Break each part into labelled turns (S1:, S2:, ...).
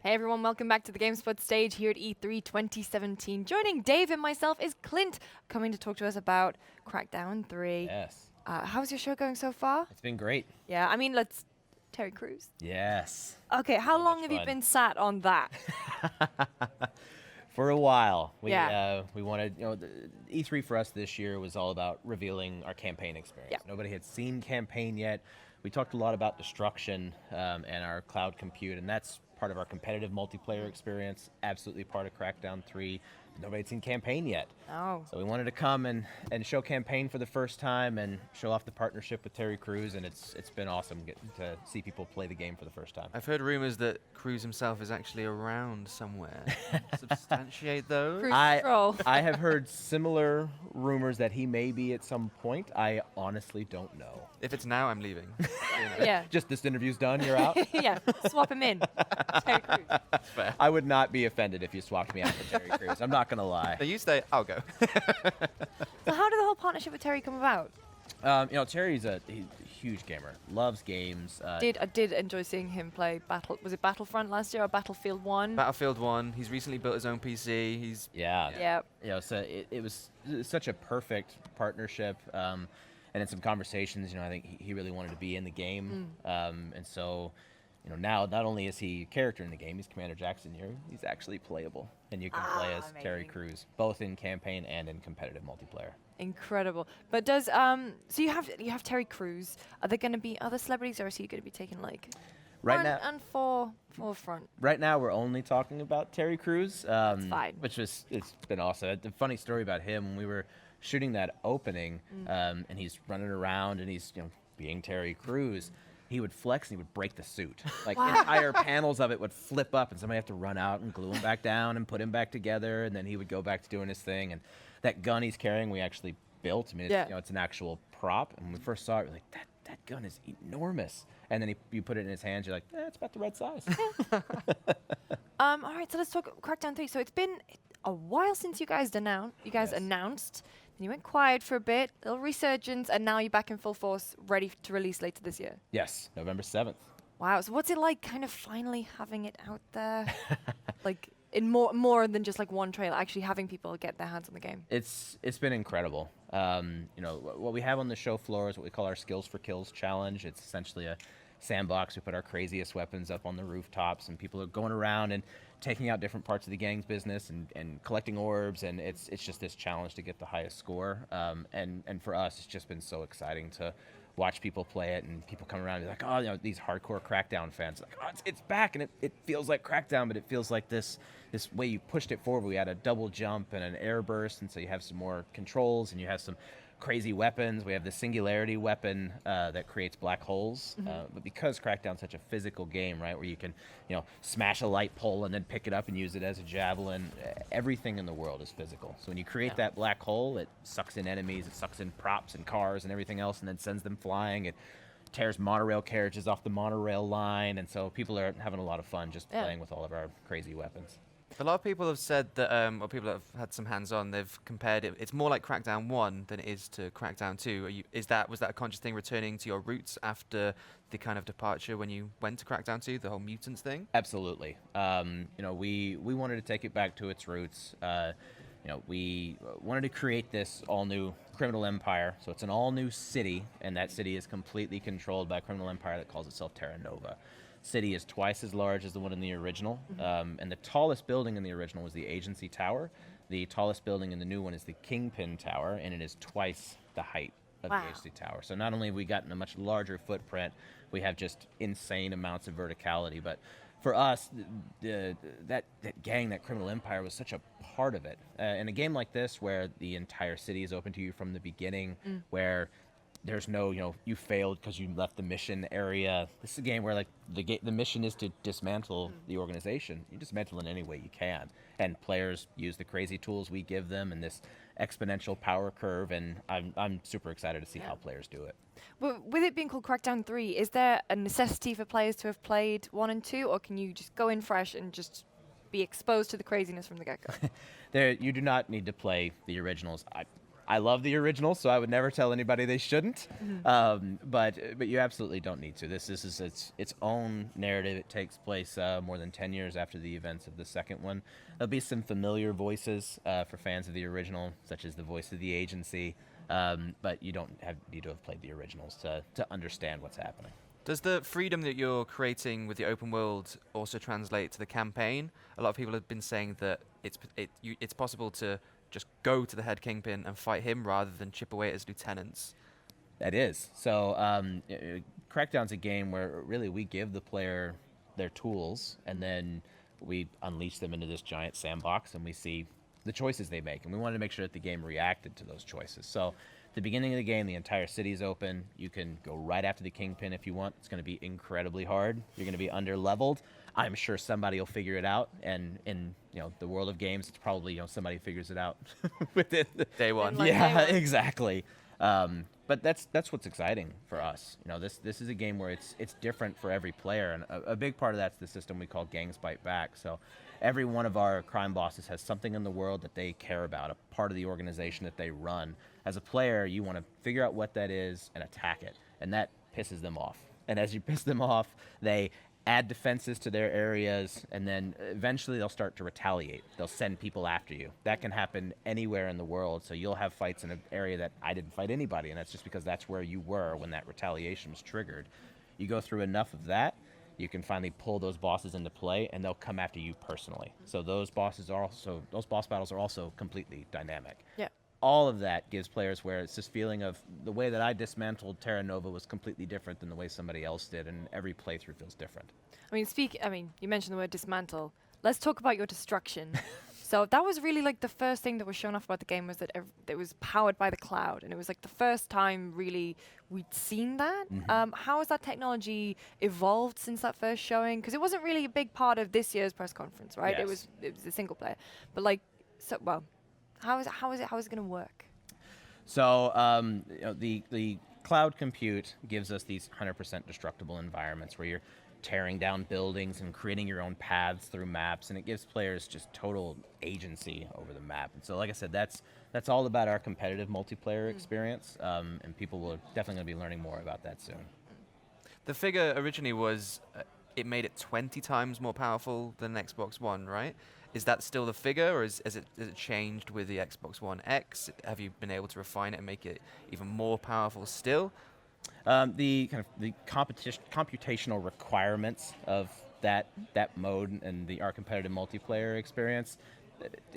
S1: Hey everyone, welcome back to the GameSpot stage here at E3 2017. Joining Dave and myself is Clint, coming to talk to us about Crackdown 3.
S2: Yes.
S1: How's your show going so far?
S2: It's been great.
S1: Yeah, I mean, Terry Crews.
S2: Yes.
S1: Okay, how
S2: So
S1: long
S2: much
S1: have you
S2: fun.
S1: been sat on that?
S2: For a while.
S1: Yeah.
S2: We wanted, E3 for us this year was all about revealing our campaign experience.
S1: Yeah.
S2: Nobody had seen campaign yet. We talked a lot about destruction and our cloud compute, and that's part of our competitive multiplayer experience, absolutely part of Crackdown 3. Nobody had seen campaign yet.
S1: Oh.
S2: So we wanted to come and show campaign for the first time and show off the partnership with Terry Crews, and it's been awesome getting to see people play the game for the first time.
S3: I've heard rumors that Cruz himself is actually around somewhere. Substantiate those?
S1: Cruise Control.
S2: I have heard similar rumors that he may be at some point. I honestly don't know.
S3: If it's now, I'm leaving.
S1: Yeah.
S2: Just this interview's done, you're out?
S1: Yeah, swap him in. Terry Crews.
S3: That's fair.
S2: I would not be offended if you swapped me out for Terry Crews. I'm not going to lie.
S3: So you stay, I'll go.
S1: So how did the whole partnership with Terry come about?
S2: Terry's a huge gamer, loves games.
S1: I did enjoy seeing him play Was it Battlefront last year or Battlefield 1?
S3: Battlefield 1, he's recently built his own PC. He's
S2: Yeah. So it was such a perfect partnership. And in some conversations, I think he really wanted to be in the game. And so, now not only is he a character in the game, he's Commander Jackson here, he's actually playable. And you can play as Terry
S1: amazing.
S2: Crews, both in campaign and in competitive multiplayer.
S1: Incredible. But does so you have Terry Crews. Are there going to be other celebrities, or is he going to be taking like
S2: Right
S1: one
S2: now,
S1: and forefront?
S2: Right now, we're only talking about Terry Crews,
S1: That's fine.
S2: it's been awesome. The funny story about him, when we were shooting that opening, and he's running around and he's being Terry Crews, he would flex and he would break the suit. Like entire panels of it would flip up, and somebody have to run out and glue him back down and put him back together, and then he would go back to doing his thing. And that gun he's carrying, we actually built. I mean, it's, it's an actual prop. And when we first saw it, we're like, that gun is enormous. And then you put it in his hands, you're like, it's about the right size.
S1: All right, so let's talk Crackdown 3. So it's been a while since you guys announced. Then you went quiet for a bit, little resurgence, and now you're back in full force, ready to release later this year.
S2: Yes, November 7th.
S1: Wow. So what's it like, kind of finally having it out there, like in more than just like one trailer, actually having people get their hands on the game?
S2: It's been incredible. What we have on the show floor is what we call our Skills for Kills challenge. It's essentially a sandbox. We put our craziest weapons up on the rooftops, and people are going around and taking out different parts of the gang's business and collecting orbs, and it's just this challenge to get the highest score. And for us, it's just been so exciting to watch people play it, and people come around and be like, oh, these hardcore Crackdown fans, like, oh, it's back, and it feels like Crackdown, but it feels like this way you pushed it forward. We had a double jump and an air burst, and so you have some more controls, and you have some crazy weapons. We have the singularity weapon that creates black holes. But because Crackdown's such a physical game, right, where you can, smash a light pole and then pick it up and use it as a javelin, everything in the world is physical. So when you create that black hole, it sucks in enemies, it sucks in props and cars and everything else, and then sends them flying. It tears monorail carriages off the monorail line, and so people are having a lot of fun just playing with all of our crazy weapons.
S3: A lot of people have said that, or people that have had some hands-on, they've compared it. It's more like Crackdown 1 than it is to Crackdown 2. Was that a conscious thing, returning to your roots after the kind of departure when you went to Crackdown 2, the whole mutants thing?
S2: Absolutely. We wanted to take it back to its roots. We wanted to create this all-new criminal empire. So it's an all-new city, and that city is completely controlled by a criminal empire that calls itself Terra Nova. City is twice as large as the one in the original, and the tallest building in the original was the Agency Tower. The tallest building in the new one is the Kingpin Tower, and it is twice the height of the Agency Tower. So not only have we gotten a much larger footprint, we have just insane amounts of verticality, but for us, that gang, that criminal empire, was such a part of it. In a game like this, where the entire city is open to you from the beginning, where there's no, you failed because you left the mission area. This is a game where like the mission is to dismantle the organization. You dismantle it any way you can, and players use the crazy tools we give them and this exponential power curve. And I'm super excited to see how players do it.
S1: Well, with it being called Crackdown 3, is there a necessity for players to have played 1 and 2, or can you just go in fresh and just be exposed to the craziness from the get-go?
S2: You do not need to play the originals. I love the original, so I would never tell anybody they shouldn't. But you absolutely don't need to. This is its own narrative. It takes place more than 10 years after the events of the second one. There'll be some familiar voices for fans of the original, such as the voice of the agency, but you don't need to have played the originals to understand what's happening.
S3: Does the freedom that you're creating with the open world also translate to the campaign? A lot of people have been saying that it's possible to just go to the head kingpin and fight him rather than chip away at his lieutenants.
S2: That is. So Crackdown's a game where really we give the player their tools, and then we unleash them into this giant sandbox, and we see the choices they make. And we wanted to make sure that the game reacted to those choices. So at the beginning of the game, the entire city's open. You can go right after the kingpin if you want. It's going to be incredibly hard. You're going to be under-leveled. I'm sure somebody will figure it out, and in the world of games, it's probably somebody figures it out within
S3: Day one.
S1: Like
S2: yeah,
S1: day one.
S2: exactly. But that's what's exciting for us. This is a game where it's different for every player, and a big part of that's the system we call Gangs Bite Back. So every one of our crime bosses has something in the world that they care about, a part of the organization that they run. As a player, you want to figure out what that is and attack it, and that pisses them off. And as you piss them off, they add defenses to their areas, and then eventually they'll start to retaliate. They'll send people after you. That can happen anywhere in the world, so you'll have fights in an area that I didn't fight anybody, and that's just because that's where you were when that retaliation was triggered. You go through enough of that, you can finally pull those bosses into play, and they'll come after you personally. So those boss battles are also completely dynamic.
S1: Yeah.
S2: All of that gives players where it's this feeling of the way that I dismantled Terra Nova was completely different than the way somebody else did, and every playthrough feels different.
S1: I mean, you mentioned the word dismantle. Let's talk about your destruction. So that was really like the first thing that was shown off about the game, was that it was powered by the cloud, and it was like the first time really we'd seen that. How has that technology evolved since that first showing? Because it wasn't really a big part of this year's press conference, right? It was a single player, but how is it going to work?
S2: So the cloud compute gives us these 100% destructible environments where you're tearing down buildings and creating your own paths through maps, and it gives players just total agency over the map. And so, like I said, that's all about our competitive multiplayer experience, and people will definitely going to be learning more about that soon.
S3: The figure originally was it made it 20 times more powerful than Xbox One, right? Is that still the figure, or is it changed with the Xbox One X? Have you been able to refine it and make it even more powerful still?
S2: The computational requirements of that mode and our competitive multiplayer experience,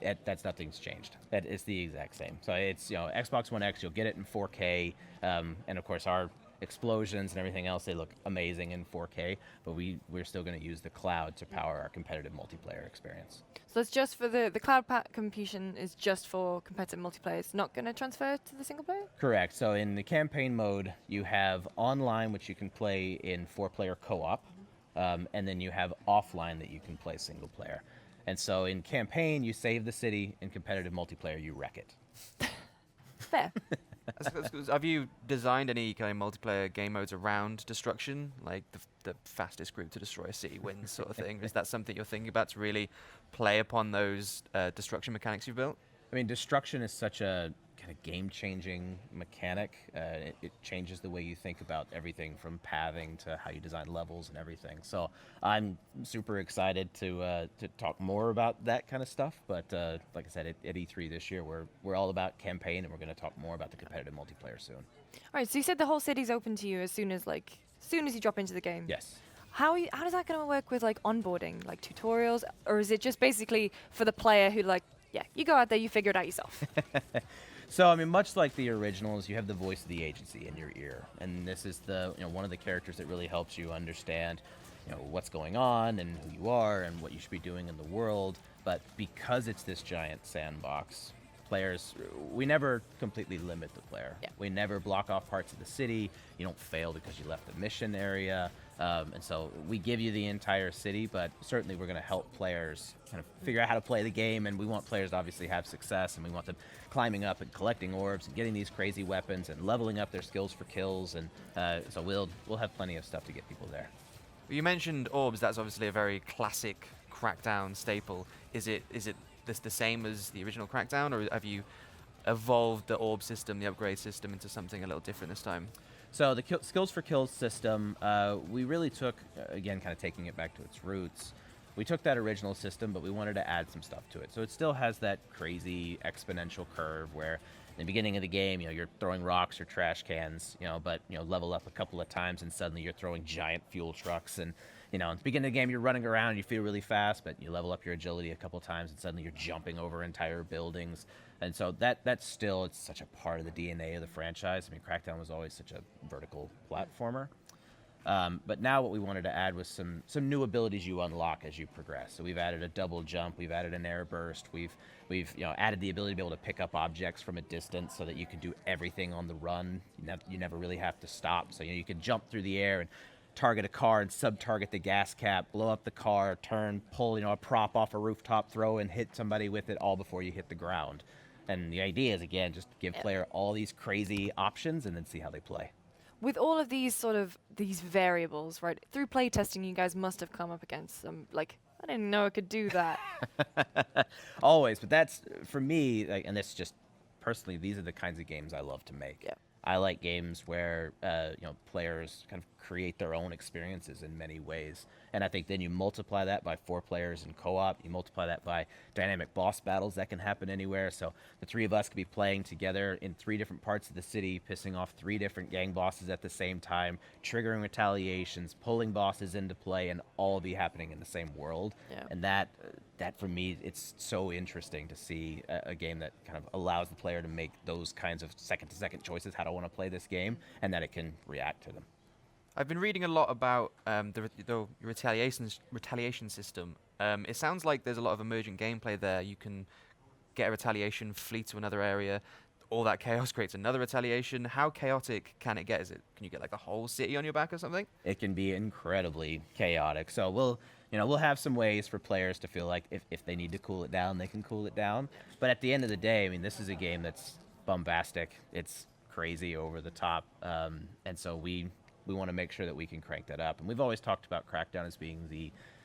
S2: that's nothing's changed. That is the exact same. So it's Xbox One X, you'll get it in 4K, and of course our explosions and everything else, they look amazing in 4K, but we're still going to use the cloud to power our competitive multiplayer experience.
S1: So it's just for the cloud computation is just for competitive multiplayer. It's not going to transfer to the single player?
S2: Correct. So in the campaign mode, you have online, which you can play in 4-player co-op, and then you have offline that you can play single player. And so in campaign, you save the city. In competitive multiplayer, you wreck it.
S1: Fair.
S3: That's good. Have you designed any kind of multiplayer game modes around destruction, like the fastest group to destroy a city wins sort of thing? Is that something you're thinking about to really play upon those destruction mechanics you've built?
S2: I mean, destruction is such a kind of game-changing mechanic. It changes the way you think about everything from pathing to how you design levels and everything. So I'm super excited to talk more about that kind of stuff. But like I said, at E3 this year, we're all about campaign, and we're going to talk more about the competitive multiplayer soon.
S1: All right, so you said the whole city's open to you as soon as you drop into the game.
S2: Yes.
S1: How does that going to work with onboarding, like tutorials, or is it just basically for the player who you go out there, you figure it out yourself?
S2: So, I mean, much like the originals, you have the voice of the agency in your ear, and this is one of the characters that really helps you understand, what's going on and who you are and what you should be doing in the world. But because it's this giant sandbox, players, we never completely limit the player.
S1: Yeah.
S2: We never block off parts of the city. You don't fail because you left the mission area. And so we give you the entire city, but certainly we're going to help players kind of figure out how to play the game, and we want players to obviously have success, and we want them climbing up and collecting orbs and getting these crazy weapons and leveling up their skills for kills, and so we'll have plenty of stuff to get people there.
S3: You mentioned orbs. That's obviously a very classic Crackdown staple. Is it the same as the original Crackdown, or have you evolved the orb system, the upgrade system, into something a little different this time?
S2: So the skills for kills system, we really took, again, kind of taking it back to its roots. We took that original system, but we wanted to add some stuff to it. So it still has that crazy exponential curve where in the beginning of the game, you're throwing rocks or trash cans, but, level up a couple of times and suddenly you're throwing giant fuel trucks. And, at the beginning of the game, you're running around and you feel really fast, but you level up your agility a couple of times and suddenly you're jumping over entire buildings. And so that's still, it's such a part of the DNA of the franchise. I mean, Crackdown was always such a vertical platformer. But now what we wanted to add was some new abilities you unlock as you progress. So we've added a double jump, we've added an air burst, we've added the ability to be able to pick up objects from a distance so that you can do everything on the run. You never really have to stop. So you can jump through the air and target a car and sub-target the gas cap, blow up the car, turn, pull a prop off a rooftop, throw and hit somebody with it all before you hit the ground. And the idea is, again, just give player all these crazy options and then see how they play.
S1: With all of these these variables, right? Through playtesting, you guys must have come up against some, like, I didn't know I could do that.
S2: Always, but that's, for me, and this just, personally, these are the kinds of games I love to make.
S1: Yeah.
S2: I like games where, players kind of create their own experiences in many ways. And I think then you multiply that by 4 players in co-op. You multiply that by dynamic boss battles that can happen anywhere. So the 3 of us could be playing together in 3 different parts of the city, pissing off 3 different gang bosses at the same time, triggering retaliations, pulling bosses into play, and all be happening in the same world.
S1: Yeah.
S2: And that for me, it's so interesting to see a game that kind of allows the player to make those kinds of second-to-second choices, how do I want to play this game, and that it can react to them.
S3: I've been reading a lot about the retaliation system. It sounds like there's a lot of emergent gameplay there. You can get a retaliation, flee to another area. All that chaos creates another retaliation. How chaotic can it get? Can you get like the whole city on your back or something?
S2: It can be incredibly chaotic. So we'll have some ways for players to feel like if they need to cool it down, they can cool it down. But at the end of the day, I mean, this is a game that's bombastic. It's crazy, over the top, and so we want to make sure that we can crank that up. And we've always talked about Crackdown as being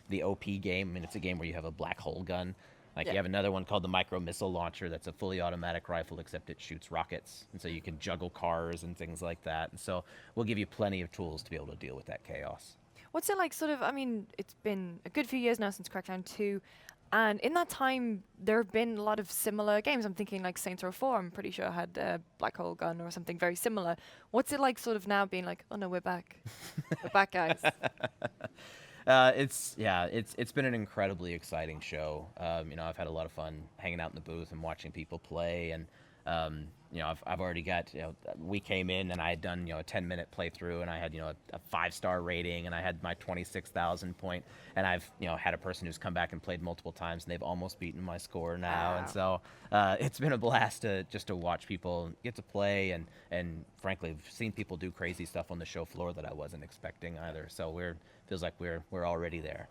S2: the OP game. I mean, it's a game where you have a black hole gun. You have another one called the micro missile launcher that's a fully automatic rifle, except it shoots rockets. And so you can juggle cars and things like that. And so we'll give you plenty of tools to be able to deal with that chaos.
S1: What's it like, I mean, it's been a good few years now since Crackdown 2. And in that time, there have been a lot of similar games. I'm thinking like Saints Row 4, I'm pretty sure had a black hole gun or something very similar. What's it like now being like, oh no, we're back. We're back, guys.
S2: It's been an incredibly exciting show. I've had a lot of fun hanging out in the booth and watching people play, and I've already got, we came in and I had done, a 10-minute playthrough, and I had, a 5-star rating, and I had my 26,000 point, and I've, had a person who's come back and played multiple times, and they've almost beaten my score now.
S1: Wow.
S2: And so it's been a blast to watch people get to play, and frankly, I've seen people do crazy stuff on the show floor that I wasn't expecting either. So feels like we're already there.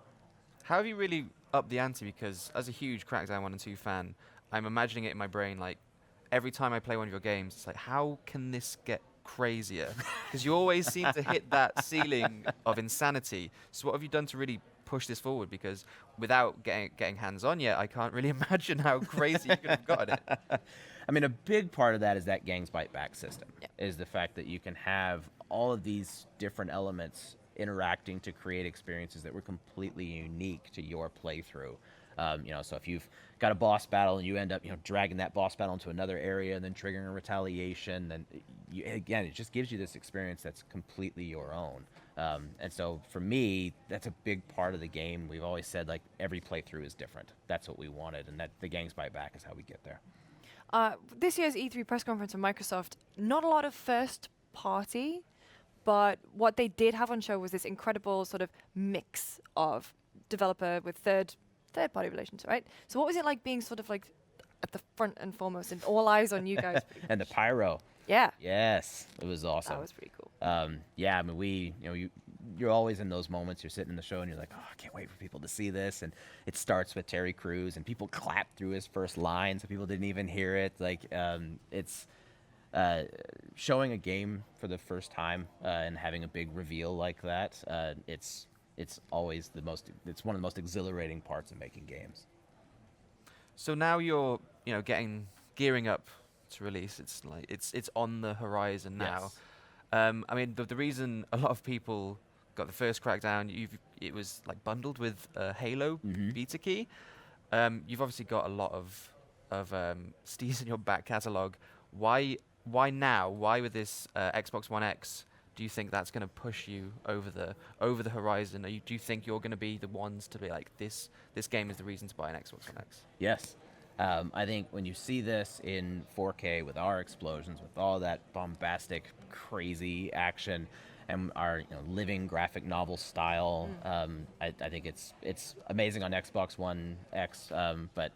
S3: How have you really upped the ante? Because as a huge Crackdown 1 and 2 fan, I'm imagining it in my brain, like, every time I play one of your games, it's like, how can this get crazier? Because you always seem to hit that ceiling of insanity. So what have you done to really push this forward? Because without getting hands-on yet, I can't really imagine how crazy you could have gotten it.
S2: I mean, a big part of that is that Gangs Bite Back system, is the fact that you can have all of these different elements interacting to create experiences that were completely unique to your playthrough. So if you've got a boss battle and you end up, dragging that boss battle into another area and then triggering a retaliation, then again, it just gives you this experience that's completely your own. And so for me, that's a big part of the game. We've always said, like, every playthrough is different. That's what we wanted, and that the Gangs Bite Back is how we get there.
S1: This year's E3 press conference from Microsoft, not a lot of first party, but what they did have on show was this incredible sort of mix of developer with third party relations, right? So what was it like being sort of like at the front and foremost and all eyes on you guys?
S2: And the pyro.
S1: Yeah.
S2: Yes, it was awesome.
S1: That was pretty cool.
S2: I mean, you're always in those moments. You're sitting in the show and you're like, oh, I can't wait for people to see this. And it starts with Terry Crews, and people clap through his first line, so people didn't even hear it. Like, it's showing a game for the first time and having a big reveal like that. It's always it's one of the most exhilarating parts of making games.
S3: So now you're, gearing up to release. It's like it's on the horizon now.
S2: Yes.
S3: I mean, the reason a lot of people got the first Crackdown, it was like bundled with Halo
S2: Mhm.
S3: beta key. You've obviously got a lot of steez in your back catalog. Why now? Why with this Xbox One X? Do you think that's going to push you over the horizon? Do you think you're going to be the ones to be like this game is the reason to buy an Xbox One X?
S2: Yes. I think when you see this in 4K with our explosions, with all that bombastic, crazy action, and our living graphic novel style, I think it's amazing on Xbox One X, but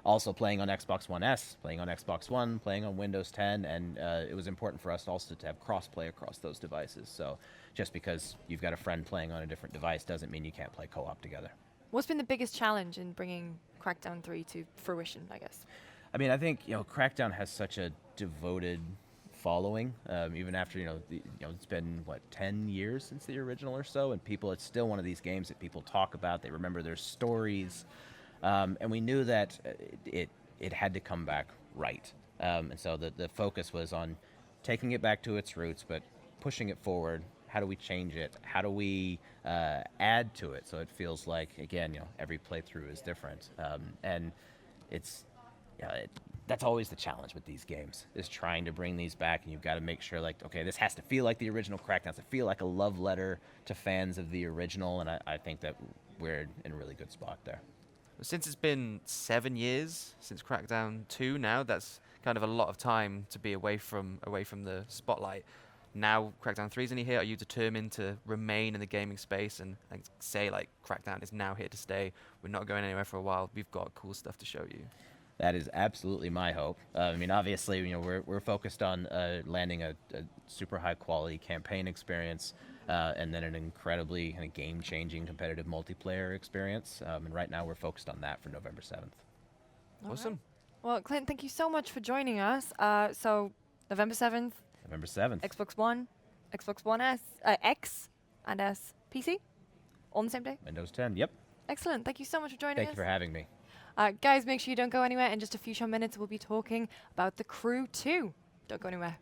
S2: also playing on Xbox One S, playing on Xbox One, playing on Windows 10, and it was important for us also to have cross-play across those devices. So just because you've got a friend playing on a different device doesn't mean you can't play co-op together.
S1: What's been the biggest challenge in bringing Crackdown 3 to fruition, I guess?
S2: I mean, I think Crackdown has such a devoted following, even after it's been 10 years since the original or so, and it's still one of these games that people talk about. They remember their stories, and we knew that it had to come back right, and so the focus was on taking it back to its roots, but pushing it forward. How do we change it? How do we add to it so it feels like, again, every playthrough is different, and it's that's always the challenge with these games, is trying to bring these back, and you've got to make sure, like, okay, this has to feel like the original Crackdown, to feel like a love letter to fans of the original, and I think that we're in a really good spot there.
S3: Since it's been 7 years since Crackdown 2 now, that's kind of a lot of time to be away from the spotlight. Now Crackdown 3 is in here. Are you determined to remain in the gaming space and say, like, Crackdown is now here to stay? We're not going anywhere for a while. We've got cool stuff to show you.
S2: That is absolutely my hope. I mean, obviously, we're focused on landing a super high quality campaign experience, and then an incredibly kind of game-changing competitive multiplayer experience. And right now, we're focused on that for November 7th.
S3: Awesome.
S1: Right. Well, Clint, thank you so much for joining us. So November 7th,
S2: November 7th.
S1: Xbox One, Xbox One S, X, and S, PC, all on the same day.
S2: Windows 10. Yep.
S1: Excellent. Thank you so much for joining
S2: Thank
S1: us.
S2: you for having me.
S1: Guys, make sure you don't go anywhere. In just a few short minutes, we'll be talking about The Crew 2. Don't go anywhere.